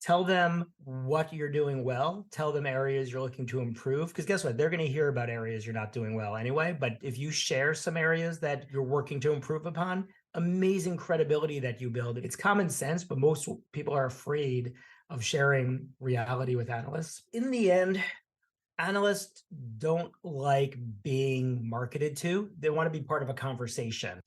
Tell them what you're doing well, tell them areas you're looking to improve, because guess what? They're going to hear about areas you're not doing well anyway. But if you share some areas that you're working to improve upon, amazing credibility that you build. It's common sense, but most people are afraid of sharing reality with analysts. In the end, analysts don't like being marketed to. They want to be part of a conversation.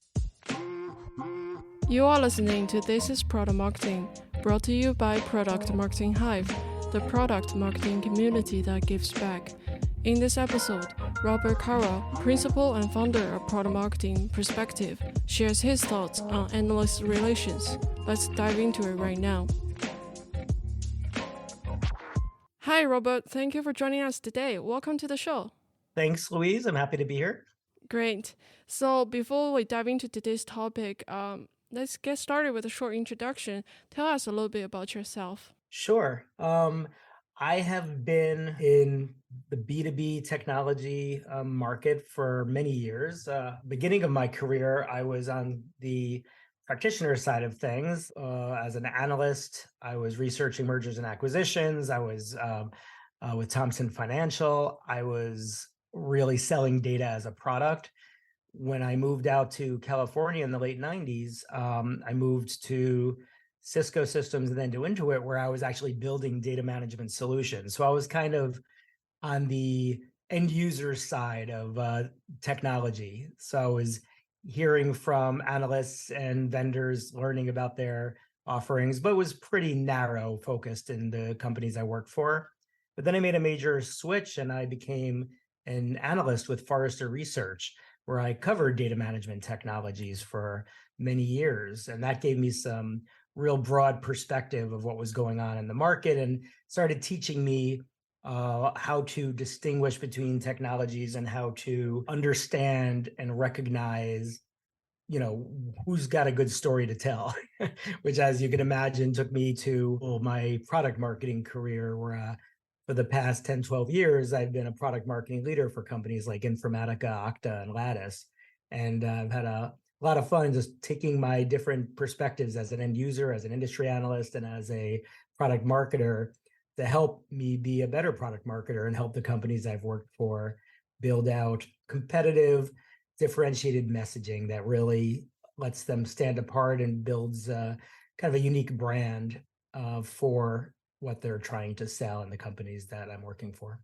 You are listening to This is Product Marketing, brought to you by Product Marketing Hive, the product marketing community that gives back. In this episode, Robert Karel, principal and founder of Product Marketing Perspective, shares his thoughts on analyst relations. Let's dive into it right now. Hi, Robert. Thank you for joining us today. Welcome to the show. Thanks, Louise. I'm happy to be here. Great. So before we dive into today's topic, let's get started with a short introduction. Tell us a little bit about yourself. Sure. I have been in the B2B technology market for many years. Beginning of my career, I was on the practitioner side of things. As an analyst, I was researching mergers and acquisitions. I was with Thomson Financial. I was really selling data as a product. When I moved out to California in the late 90s, I moved to Cisco Systems and then to Intuit, where I was actually building data management solutions. So I was kind of on the end user side of technology. So I was hearing from analysts and vendors, learning about their offerings, but was pretty narrow focused in the companies I worked for. But then I made a major switch and I became an analyst with Forrester Research, where I covered data management technologies for many years. And that gave me some real broad perspective of what was going on in the market and started teaching me how to distinguish between technologies and how to understand and recognize, who's got a good story to tell, which, as you can imagine, took me to my product marketing career, where for the past 10, 12 years, I've been a product marketing leader for companies like Informatica, Okta, and Lattice. And I've had a lot of fun just taking my different perspectives as an end user, as an industry analyst, and as a product marketer to help me be a better product marketer and help the companies I've worked for build out competitive, differentiated messaging that really lets them stand apart and builds kind of a unique brand for what they're trying to sell in the companies that I'm working for.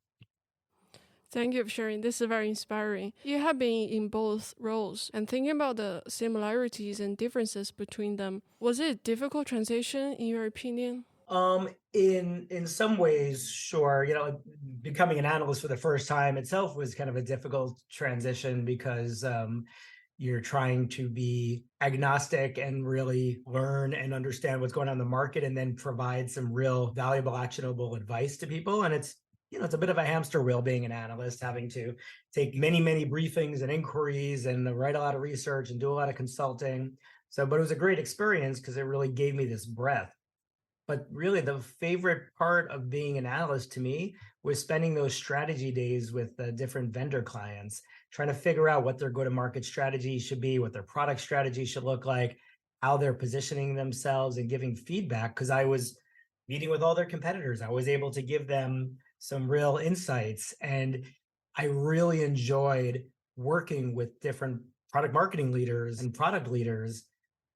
Thank you for sharing. This is very inspiring. You have been in both roles and thinking about the similarities and differences between them. Was it a difficult transition in your opinion? In some ways, sure. Becoming an analyst for the first time itself was kind of a difficult transition because you're trying to be agnostic and really learn and understand what's going on in the market and then provide some real valuable, actionable advice to people. And it's a bit of a hamster wheel being an analyst, having to take many, many briefings and inquiries and write a lot of research and do a lot of consulting. But it was a great experience because it really gave me this breadth. But really, the favorite part of being an analyst to me was spending those strategy days with different vendor clients, trying to figure out what their go-to-market strategy should be, what their product strategy should look like, how they're positioning themselves and giving feedback. Because I was meeting with all their competitors, I was able to give them some real insights. And I really enjoyed working with different product marketing leaders and product leaders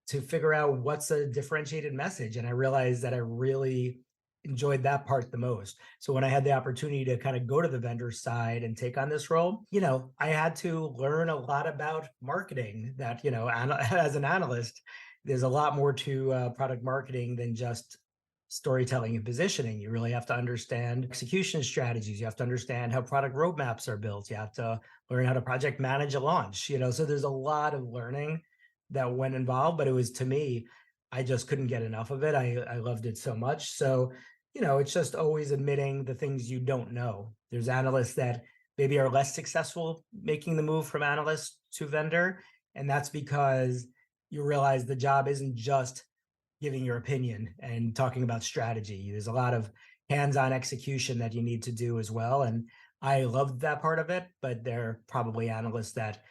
to figure out what's a differentiated message. And I realized that I really enjoyed that part the most. So when I had the opportunity to kind of go to the vendor side and take on this role, I had to learn a lot about marketing that, as an analyst, there's a lot more to product marketing than just storytelling and positioning. You really have to understand execution strategies. You have to understand how product roadmaps are built. You have to learn how to project manage a launch, so there's a lot of learning that went involved, but it was, to me, I just couldn't get enough of it. I loved it so much. So, it's just always admitting the things you don't know. There's analysts that maybe are less successful making the move from analyst to vendor. And that's because you realize the job isn't just giving your opinion and talking about strategy. There's a lot of hands-on execution that you need to do as well. And I loved that part of it, but there are probably analysts that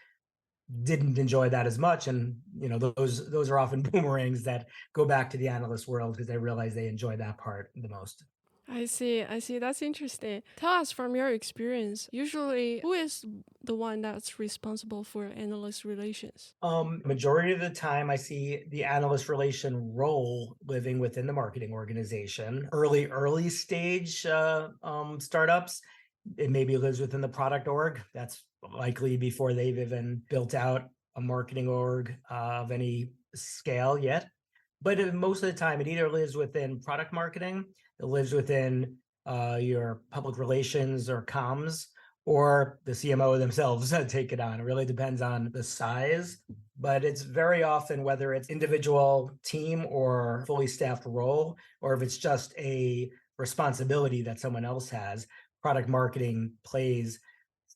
didn't enjoy that as much. And those are often boomerangs that go back to the analyst world because they realize they enjoy that part the most. I see. I see. That's interesting. Tell us from your experience, usually who is the one that's responsible for analyst relations? Majority of the time, I see the analyst relation role living within the marketing organization. Early stage startups, it maybe lives within the product org. That's likely before they've even built out a marketing org of any scale yet. But most of the time, it either lives within product marketing, it lives within your public relations or comms, or the CMO themselves take it on. It really depends on the size, but it's very often whether it's individual team or fully staffed role, or if it's just a responsibility that someone else has. Product marketing plays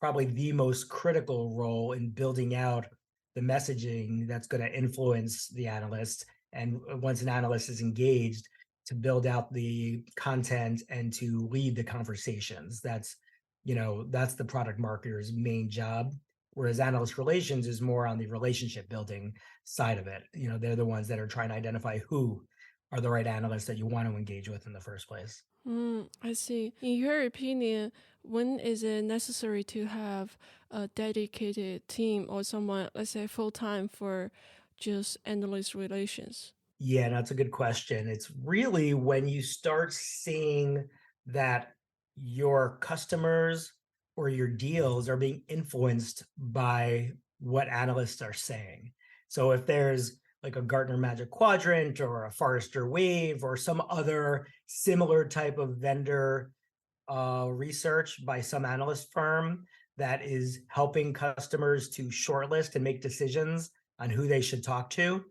probably the most critical role in building out the messaging that's going to influence the analyst. And once an analyst is engaged, to build out the content and to lead the conversations. That's the product marketer's main job. Whereas analyst relations is more on the relationship building side of it. They're the ones that are trying to identify who are the right analysts that you want to engage with in the first place. I see. In your opinion, when is it necessary to have a dedicated team or someone, let's say, full time for just analyst relations? Yeah, that's a good question. It's really when you start seeing that your customers or your deals are being influenced by what analysts are saying. So if there's like a Gartner Magic Quadrant or a Forrester Wave or some other similar type of vendor research by some analyst firm that is helping customers to shortlist and make decisions on who they should talk to,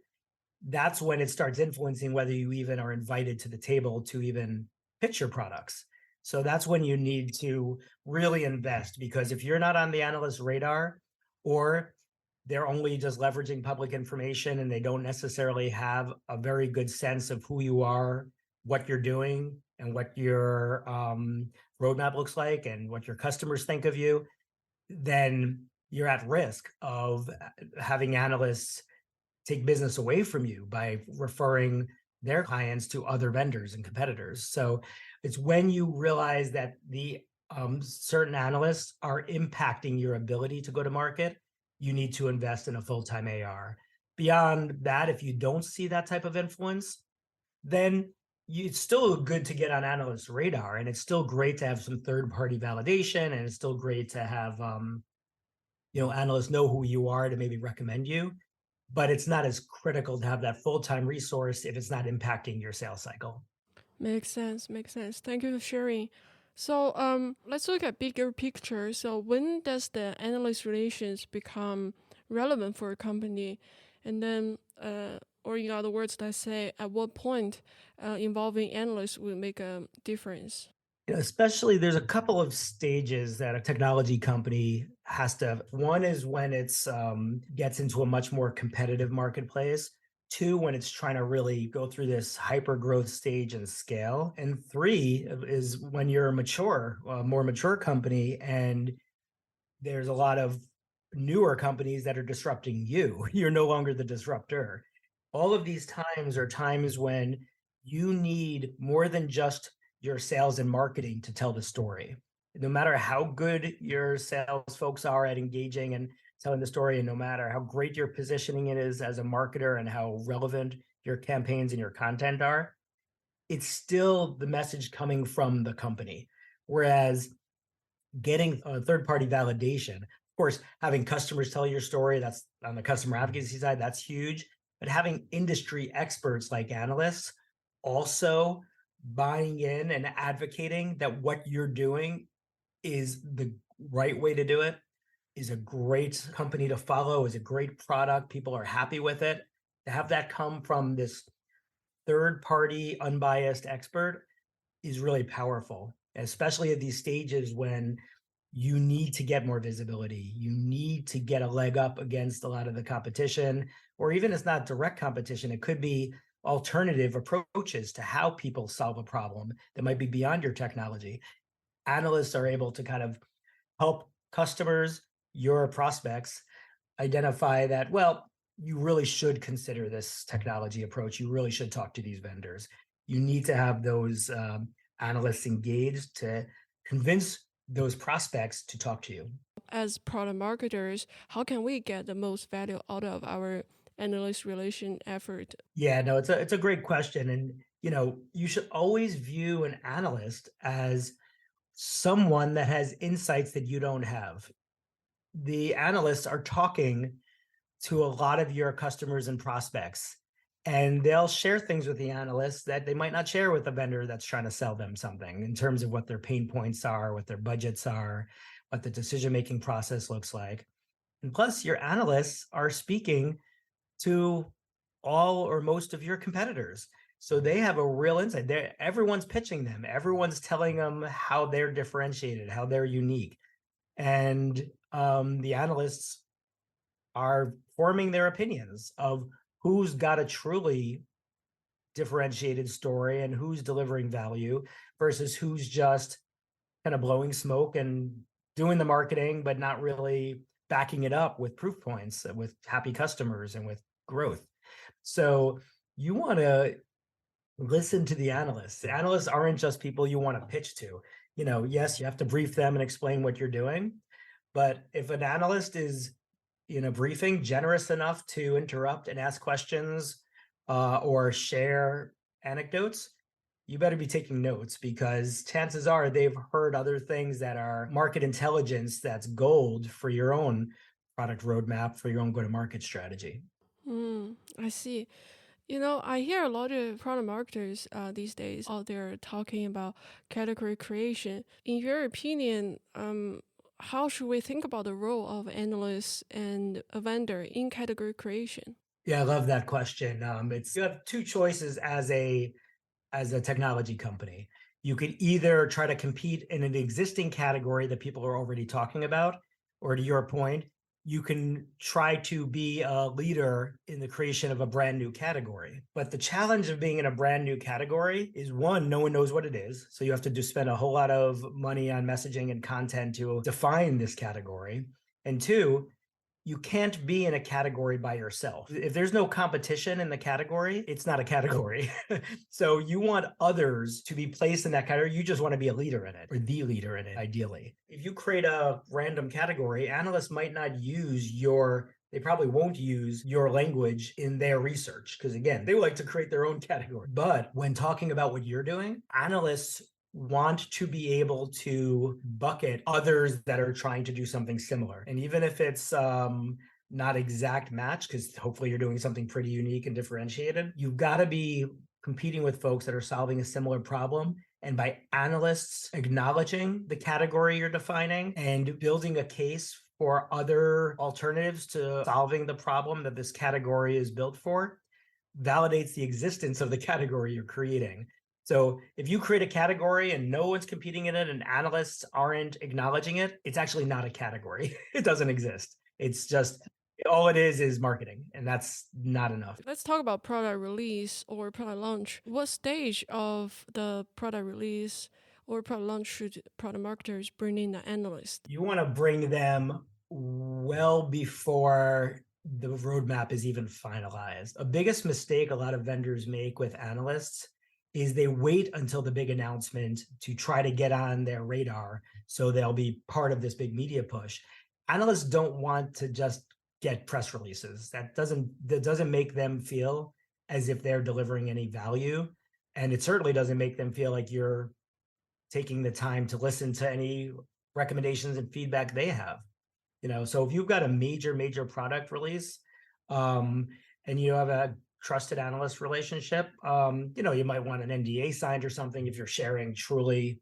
that's when it starts influencing whether you even are invited to the table to even pitch your products. So that's when you need to really invest, because if you're not on the analyst radar, or they're only just leveraging public information and they don't necessarily have a very good sense of who you are, what you're doing, and what your roadmap looks like and what your customers think of you, then you're at risk of having analysts take business away from you by referring their clients to other vendors and competitors. So it's when you realize that the certain analysts are impacting your ability to go to market, you need to invest in a full-time AR. Beyond that, if you don't see that type of influence, then it's still good to get on analysts' radar, and it's still great to have some third-party validation, and it's still great to have analysts know who you are to maybe recommend you, but it's not as critical to have that full-time resource if it's not impacting your sales cycle. Makes sense. Makes sense. Thank you for sharing. So, let's look at bigger picture. So, when does the analyst relations become relevant for a company? And then, or in other words, let's say, at what point involving analysts will make a difference? Especially, there's a couple of stages that a technology company has to. One is when it's gets into a much more competitive marketplace. Two, when it's trying to really go through this hyper growth stage and scale. And three is when you're a more mature company, and there's a lot of newer companies that are disrupting you. You're no longer the disruptor. All of these times are times when you need more than just your sales and marketing to tell the story. No matter how good your sales folks are at engaging and telling the story, and no matter how great your positioning it is as a marketer and how relevant your campaigns and your content are, it's still the message coming from the company. Whereas getting a third party validation, of course, having customers tell your story, that's on the customer advocacy side, that's huge. But having industry experts like analysts also buying in and advocating that what you're doing is the right way to do it, is a great company to follow, is a great product, people are happy with it. To have that come from this third party unbiased expert is really powerful, especially at these stages when you need to get more visibility. You need to get a leg up against a lot of the competition, or even it's not direct competition. It could be alternative approaches to how people solve a problem that might be beyond your technology. Analysts are able to kind of help customers, your prospects, identify that, well, you really should consider this technology approach. You really should talk to these vendors. You need to have those analysts engaged to convince those prospects to talk to you. As product marketers, how can we get the most value out of our analyst relation effort? Yeah, no, it's a great question. And you should always view an analyst as someone that has insights that you don't have. The analysts are talking to a lot of your customers and prospects, and they'll share things with the analysts that they might not share with the vendor that's trying to sell them something in terms of what their pain points are, what their budgets are, what the decision-making process looks like. And plus, your analysts are speaking to all or most of your competitors. So they have a real insight. Everyone's pitching them. Everyone's telling them how they're differentiated, how they're unique. And the analysts are forming their opinions of who's got a truly differentiated story and who's delivering value versus who's just kind of blowing smoke and doing the marketing, but not really backing it up with proof points, with happy customers and with growth. So you want to listen to the analysts. The analysts aren't just people you want to pitch to. Yes, you have to brief them and explain what you're doing. But if an analyst is in a briefing generous enough to interrupt and ask questions or share anecdotes, you better be taking notes, because chances are they've heard other things that are market intelligence that's gold for your own product roadmap, for your own go-to-market strategy. I see. I hear a lot of product marketers these days out there talking about category creation. In your opinion, how should we think about the role of analysts and a vendor in category creation? Yeah, I love that question. It's You have two choices as a technology company. You could either try to compete in an existing category that people are already talking about, or to your point, you can try to be a leader in the creation of a brand new category. But the challenge of being in a brand new category is, one, no one knows what it is. So you have to just spend a whole lot of money on messaging and content to define this category. And two, you can't be in a category by yourself. If there's no competition in the category, it's not a category. So you want others to be placed in that category. You just want to be a leader in it, or the leader in it, ideally. If you create a random category, analysts might not they probably won't use your language in their research, because again, they like to create their own category. But when talking about what you're doing, analysts want to be able to bucket others that are trying to do something similar. And even if it's not exact match, because hopefully you're doing something pretty unique and differentiated, you've got to be competing with folks that are solving a similar problem. And by analysts acknowledging the category you're defining and building a case for other alternatives to solving the problem that this category is built for, validates the existence of the category you're creating. So if you create a category and no one's competing in it and analysts aren't acknowledging it, it's actually not a category. It doesn't exist. It's just, all it is marketing, and that's not enough. Let's talk about product release or product launch. What stage of the product release or product launch should product marketers bring in the analyst? You want to bring them well before the roadmap is even finalized. A biggest mistake a lot of vendors make with analysts is they wait until the big announcement to try to get on their radar, so they'll be part of this big media push. Analysts don't want to just get press releases. That doesn't make them feel as if they're delivering any value. And it certainly doesn't make them feel like you're taking the time to listen to any recommendations and feedback they have. So if you've got a major product release, and you have a trusted analyst relationship, you might want an NDA signed or something if you're sharing truly,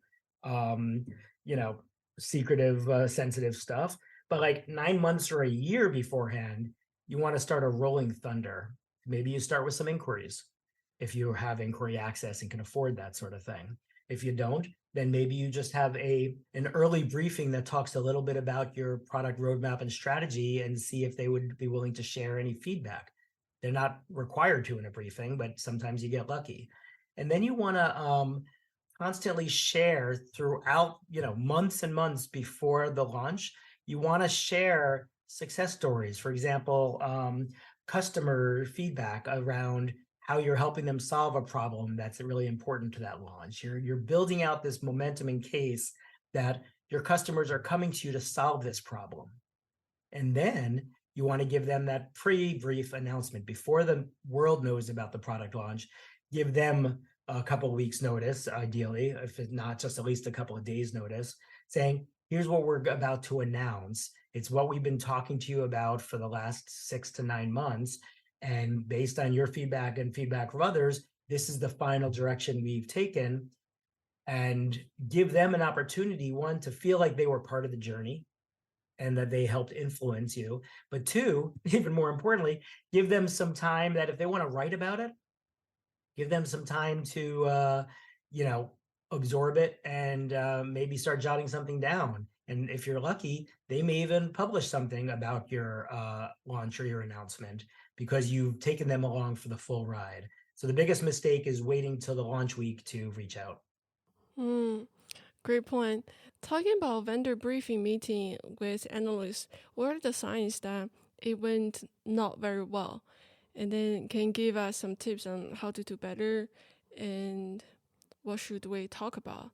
secretive, sensitive stuff. But like 9 months or a year beforehand, you want to start a rolling thunder. Maybe you start with some inquiries if you have inquiry access and can afford that sort of thing. If you don't, then maybe you just have an early briefing that talks a little bit about your product roadmap and strategy, and see if they would be willing to share any feedback. They're not required to in a briefing, but sometimes you get lucky. And then you want to constantly share throughout, months and months before the launch. You want to share success stories. For example, customer feedback around how you're helping them solve a problem that's really important to that launch. You're building out this momentum and case that your customers are coming to you to solve this problem. And then you want to give them that pre-brief announcement before the world knows about the product launch. Give them a couple of weeks notice, ideally, if it's not just at least a couple of days notice, saying, here's what we're about to announce. It's what we've been talking to you about for the last 6 to 9 months. And based on your feedback and feedback from others, this is the final direction we've taken. And give them an opportunity, one, to feel like they were part of the journey and that they helped influence you. But two, even more importantly, give them some time that if they want to write about it, give them some time to, absorb it and maybe start jotting something down. And if you're lucky, they may even publish something about your launch or your announcement because you've taken them along for the full ride. So the biggest mistake is waiting till the launch week to reach out. Hmm, great point. Talking about vendor briefing meeting with analysts, what are the signs that it went not very well? And then can you give us some tips on how to do better and what should we talk about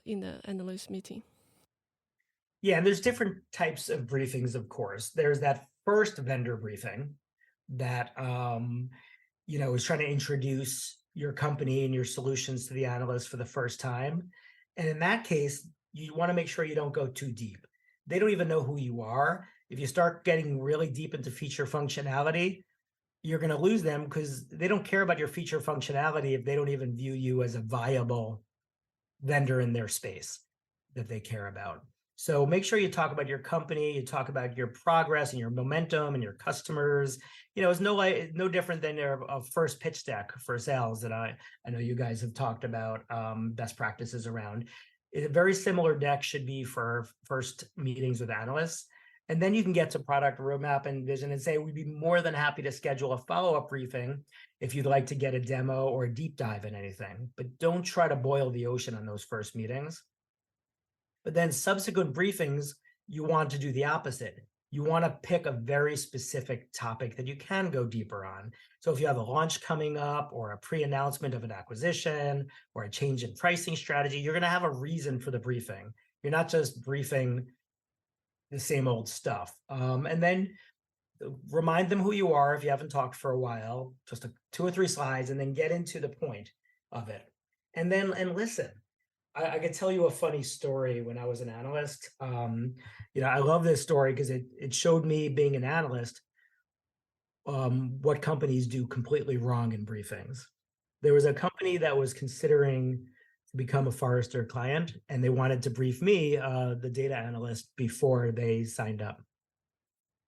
in the analyst meeting? Yeah, and there's different types of briefings, of course. There's that first vendor briefing that is trying to introduce your company and your solutions to the analyst for the first time. And in that case, you want to make sure you don't go too deep. They don't even know who you are. If you start getting really deep into feature functionality, you're going to lose them because they don't care about your feature functionality if they don't even view you as a viable vendor in their space that they care about. So make sure you talk about your company, you talk about your progress and your momentum and your customers. It's no different than a first pitch deck for sales that I know you guys have talked about best practices around. A very similar deck should be for first meetings with analysts. And then you can get to product roadmap and vision and say, we'd be more than happy to schedule a follow-up briefing if you'd like to get a demo or a deep dive in anything. But don't try to boil the ocean on those first meetings. But then subsequent briefings, you want to do the opposite. You want to pick a very specific topic that you can go deeper on. So if you have a launch coming up or a pre-announcement of an acquisition or a change in pricing strategy, you're going to have a reason for the briefing. You're not just briefing the same old stuff. And then remind them who you are if you haven't talked for a while, just 2 or 3 slides, and then get into the point of it. And listen. I could tell you a funny story when I was an analyst. I love this story because it showed me being an analyst what companies do completely wrong in briefings. There was a company that was considering to become a Forrester client, and they wanted to brief me, the data analyst, before they signed up.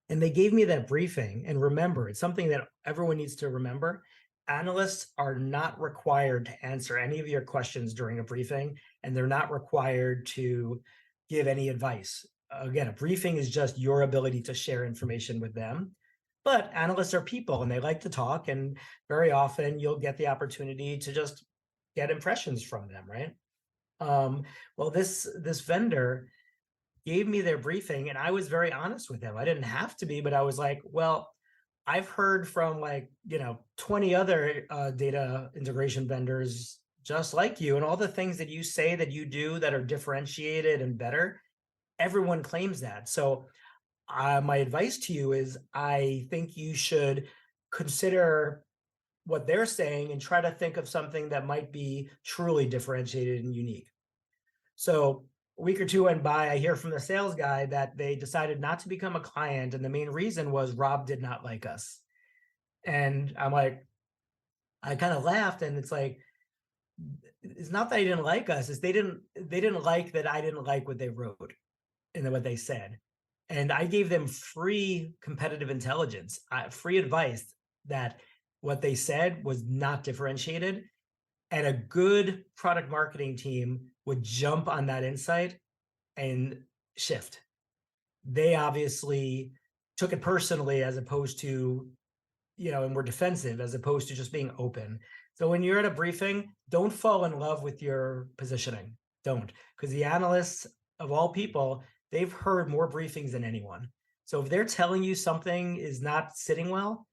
And they gave me that briefing. And remember, it's something that everyone needs to remember. Analysts are not required to answer any of your questions during a briefing, and they're not required to give any advice. Again, a briefing is just your ability to share information with them. But analysts are people and they like to talk, and very often you'll get the opportunity to just get impressions from them, right? Well, this vendor gave me their briefing and I was very honest with them. I didn't have to be, but I was like, well, I've heard from 20 other data integration vendors just like you, and all the things that you say that you do that are differentiated and better, everyone claims that. So my advice to you is I think you should consider what they're saying and try to think of something that might be truly differentiated and unique. So a week or two went by, I hear from the sales guy that they decided not to become a client. And the main reason was Rob did not like us. And I'm like, I kind of laughed, and it's like, it's not that he didn't like us, it's they didn't like that I didn't like what they wrote and what they said. And I gave them free competitive intelligence, free advice that what they said was not differentiated. And a good product marketing team would jump on that insight and shift. They obviously took it personally as opposed to, and were defensive as opposed to just being open. So when you're at a briefing, don't fall in love with your positioning. Don't, because the analysts of all people, they've heard more briefings than anyone. So if they're telling you something is not sitting well,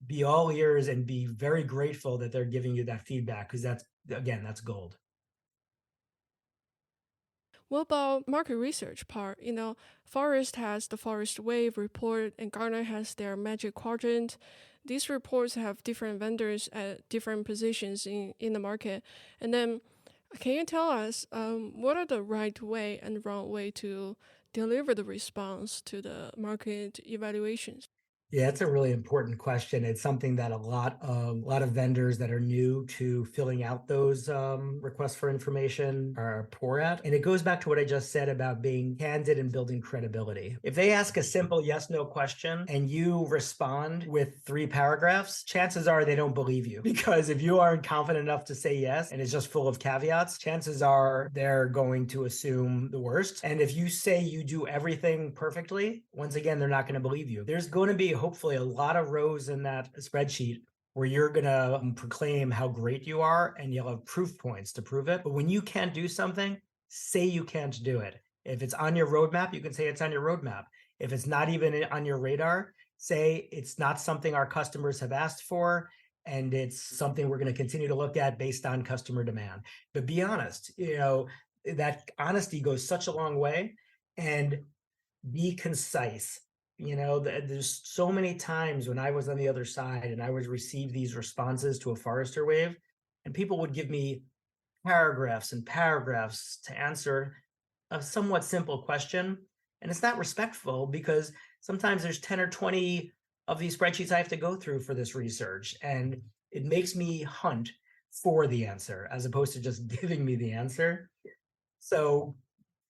be all ears and be very grateful that they're giving you that feedback, because that's, again, that's gold. What about market research part? Forrest has the Forrest Wave report and Gartner has their Magic Quadrant. These reports have different vendors at different positions in the market. And then can you tell us what are the right way and wrong way to deliver the response to the market evaluations? Yeah, it's a really important question. It's something that a lot of vendors that are new to filling out those requests for information are poor at. And it goes back to what I just said about being candid and building credibility. If they ask a simple yes/no question and you respond with 3 paragraphs, chances are they don't believe you. Because if you aren't confident enough to say yes and it's just full of caveats, chances are they're going to assume the worst. And if you say you do everything perfectly, once again, they're not going to believe you. There's going to be hopefully a lot of rows in that spreadsheet where you're going to proclaim how great you are and you'll have proof points to prove it. But when you can't do something, say you can't do it. If it's on your roadmap, you can say it's on your roadmap. If it's not even on your radar, say it's not something our customers have asked for and it's something we're going to continue to look at based on customer demand. But be honest, that honesty goes such a long way. And be concise. There's so many times when I was on the other side and I would receive these responses to a Forrester wave, and people would give me paragraphs and paragraphs to answer a somewhat simple question. And it's not respectful because sometimes there's 10 or 20 of these spreadsheets I have to go through for this research. And it makes me hunt for the answer as opposed to just giving me the answer. So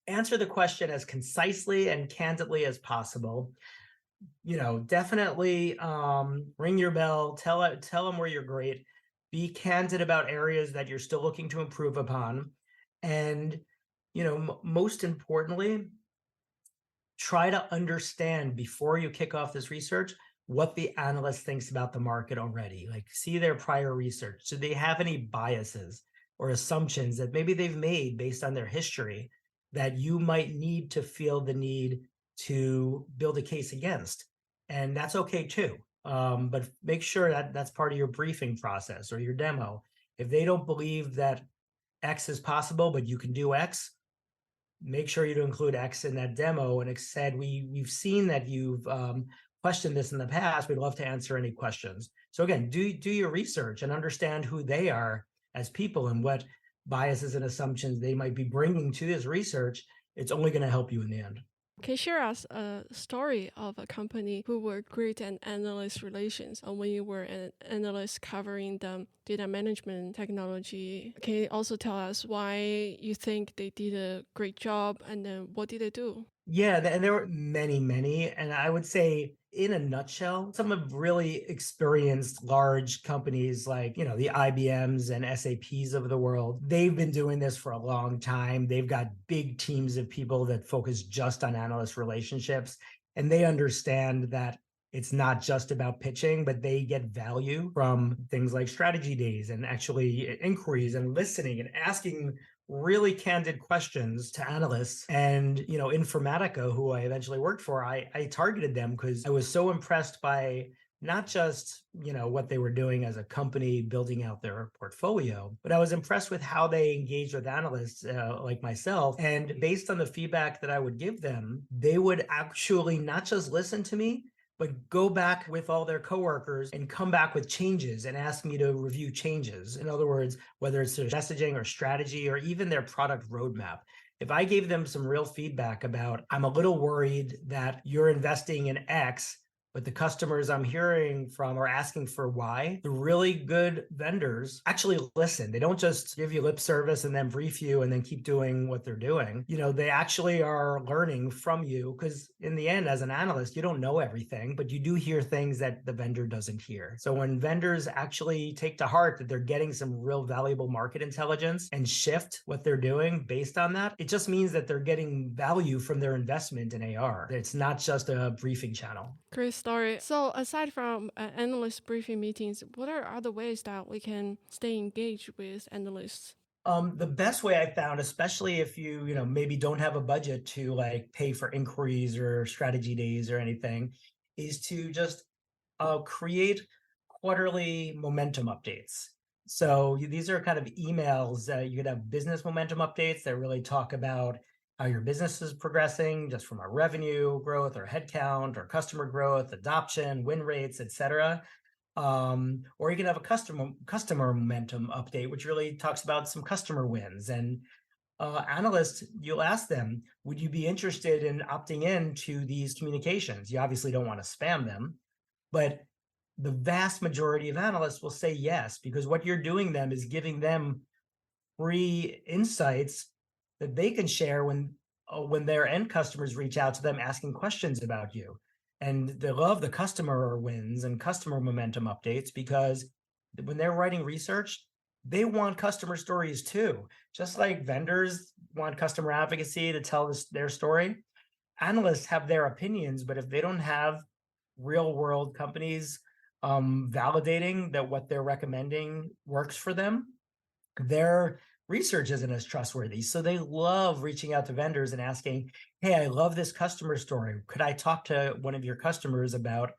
answer the question as concisely and candidly as possible. Definitely ring your bell, tell them where you're great, be candid about areas that you're still looking to improve upon. And most importantly, try to understand before you kick off this research what the analyst thinks about the market already. Like, see their prior research. Do they have any biases or assumptions that maybe they've made based on their history that you might need to feel the need to build a case against? And that's okay too. But make sure that that's part of your briefing process or your demo. If they don't believe that X is possible, but you can do X, make sure you to include X in that demo. And X said, we've seen that you've questioned this in the past. We'd love to answer any questions. So again, do your research and understand who they are as people and what biases and assumptions they might be bringing to this research. It's only going to help you in the end. Can you share us a story of a company who were great at analyst relations when you were an analyst covering the data management technology? Can you also tell us why you think they did a great job and then what did they do? Yeah, and there were many, many. And I would say, in a nutshell, some have really experienced large companies like, the IBMs and SAPs of the world. They've been doing this for a long time. They've got big teams of people that focus just on analyst relationships. And they understand that it's not just about pitching, but they get value from things like strategy days and actually inquiries and listening and asking really candid questions to analysts. And Informatica, who I eventually worked for, I targeted them because I was so impressed by not just what they were doing as a company building out their portfolio, but I was impressed with how they engaged with analysts like myself. And based on the feedback that I would give them, they would actually not just listen to me, but go back with all their coworkers and come back with changes and ask me to review changes. In other words, whether it's their messaging or strategy or even their product roadmap. If I gave them some real feedback about, I'm a little worried that you're investing in X, but the customers I'm hearing from are asking for Y, the really good vendors actually listen. They don't just give you lip service and then brief you and then keep doing what they're doing. They actually are learning from you, because in the end, as an analyst, you don't know everything, but you do hear things that the vendor doesn't hear. So when vendors actually take to heart that they're getting some real valuable market intelligence and shift what they're doing based on that, it just means that they're getting value from their investment in AR. It's not just a briefing channel. Great story. So aside from analyst briefing meetings, what are other ways that we can stay engaged with analysts? The best way I found, especially if you maybe don't have a budget to like pay for inquiries or strategy days or anything, is to just create quarterly momentum updates. So these are kind of emails. You could have business momentum updates that really talk about how your business is progressing, just from a revenue growth or headcount or customer growth, adoption, win rates, etc. Or you can have a customer momentum update, which really talks about some customer wins. And analysts, you'll ask them, would you be interested in opting in to these communications? You obviously don't want to spam them, but the vast majority of analysts will say yes, because what you're doing them is giving them free insights that they can share when their end customers reach out to them asking questions about you. And they love the customer wins and customer momentum updates because when they're writing research, they want customer stories too. Just like vendors want customer advocacy to tell their story, analysts have their opinions, but if they don't have real world companies validating that what they're recommending works for them, their research isn't as trustworthy. So they love reaching out to vendors and asking, hey, I love this customer story. Could I talk to one of your customers about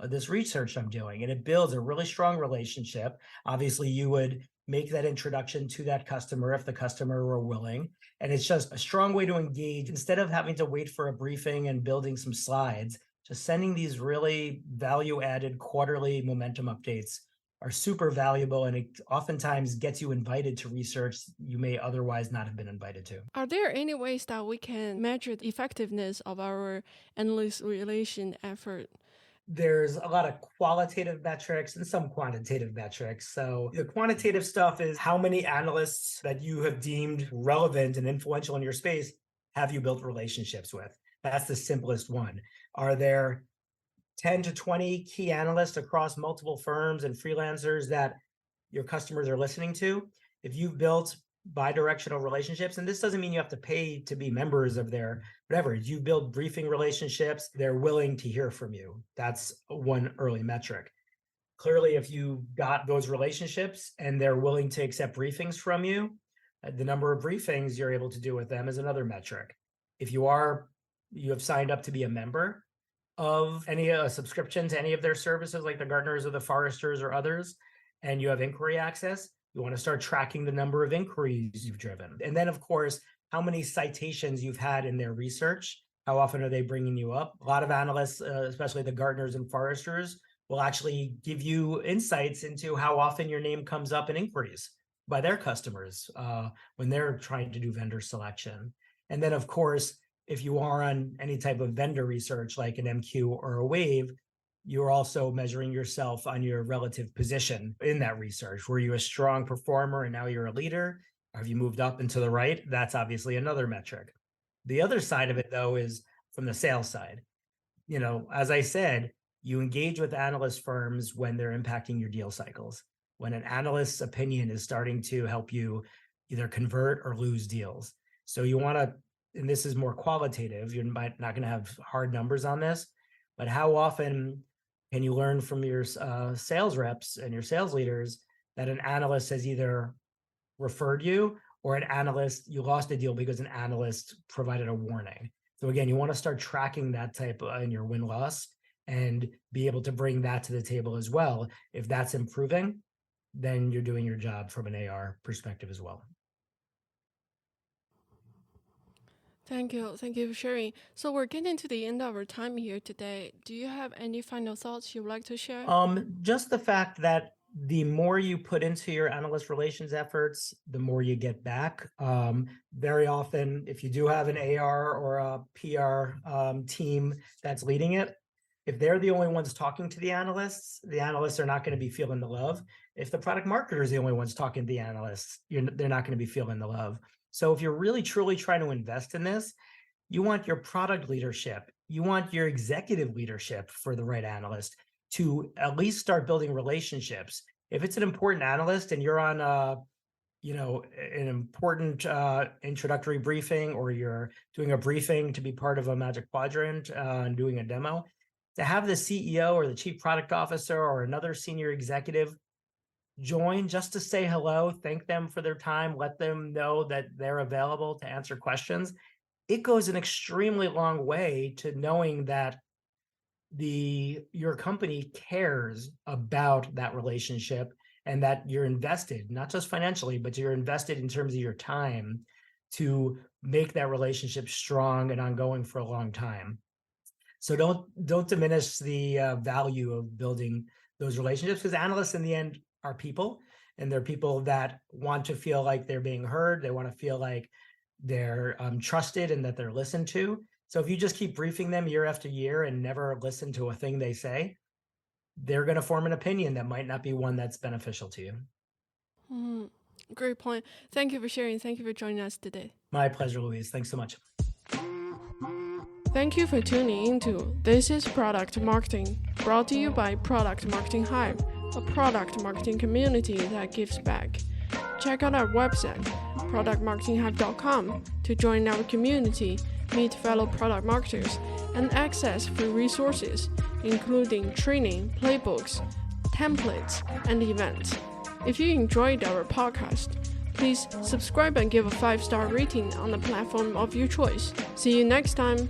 this research I'm doing? And it builds a really strong relationship. Obviously, you would make that introduction to that customer if the customer were willing. And it's just a strong way to engage instead of having to wait for a briefing and building some slides. Just sending these really value added quarterly momentum updates are super valuable, and it oftentimes gets you invited to research you may otherwise not have been invited to. Are there any ways that we can measure the effectiveness of our analyst relation effort? There's a lot of qualitative metrics and some quantitative metrics. So the quantitative stuff is how many analysts that you have deemed relevant and influential in your space have you built relationships with? That's the simplest one. Are there 10 to 20 key analysts across multiple firms and freelancers that your customers are listening to? If you've built bi-directional relationships, and this doesn't mean you have to pay to be members of their whatever, you build briefing relationships, they're willing to hear from you. That's one early metric. Clearly, if you got those relationships and they're willing to accept briefings from you, the number of briefings you're able to do with them is another metric. If you have signed up to be a member of any subscription to any of their services, like the Gartners or the Forresters or others, and you have inquiry access, you want to start tracking the number of inquiries you've driven. And then, of course, how many citations you've had in their research. How often are they bringing you up? A lot of analysts, especially the Gartners and Forresters, will actually give you insights into how often your name comes up in inquiries by their customers when they're trying to do vendor selection. And then, of course, if you are on any type of vendor research like an MQ or a Wave, you're also measuring yourself on your relative position in that research. Were you a strong performer and now you're a leader? Or have you moved up and to the right? That's obviously another metric. The other side of it, though, is from the sales side. As I said, you engage with analyst firms when they're impacting your deal cycles, when an analyst's opinion is starting to help you either convert or lose deals. So you want to, and this is more qualitative, you're not going to have hard numbers on this, but how often can you learn from your sales reps and your sales leaders that an analyst has either referred you or you lost a deal because an analyst provided a warning? So again, you want to start tracking that type in your win-loss and be able to bring that to the table as well. If that's improving, then you're doing your job from an AR perspective as well. Thank you. Thank you for sharing. So we're getting to the end of our time here today. Do you have any final thoughts you'd like to share? Just the fact that the more you put into your analyst relations efforts, the more you get back. Very often, if you do have an AR or a PR team that's leading it, if they're the only ones talking to the analysts are not going to be feeling the love. If the product marketer is the only ones talking to the analysts, they're not going to be feeling the love. So if you're really truly trying to invest in this, you want your product leadership, you want your executive leadership for the right analyst to at least start building relationships. If it's an important analyst and you're on an important introductory briefing, or you're doing a briefing to be part of a Magic Quadrant and doing a demo, to have the CEO or the chief product officer or another senior executive join just to say hello, thank them for their time, let them know that they're available to answer questions, it goes an extremely long way to knowing that your company cares about that relationship and that you're invested, not just financially, but you're invested in terms of your time to make that relationship strong and ongoing for a long time. So don't diminish the value of building those relationships, because analysts in the end are people, and they're people that want to feel like they're being heard. They want to feel like they're trusted and that they're listened to. So if you just keep briefing them year after year and never listen to a thing they say, they're going to form an opinion that might not be one that's beneficial to you. Great point. Thank you for sharing. Thank you for joining us today. My pleasure, Louise. Thanks so much. Thank you for tuning into This is Product Marketing, brought to you by Product Marketing Hive, a product marketing community that gives back. Check out our website, productmarketinghive.com, to join our community, meet fellow product marketers, and access free resources, including training, playbooks, templates, and events. If you enjoyed our podcast, please subscribe and give a 5-star rating on the platform of your choice. See you next time.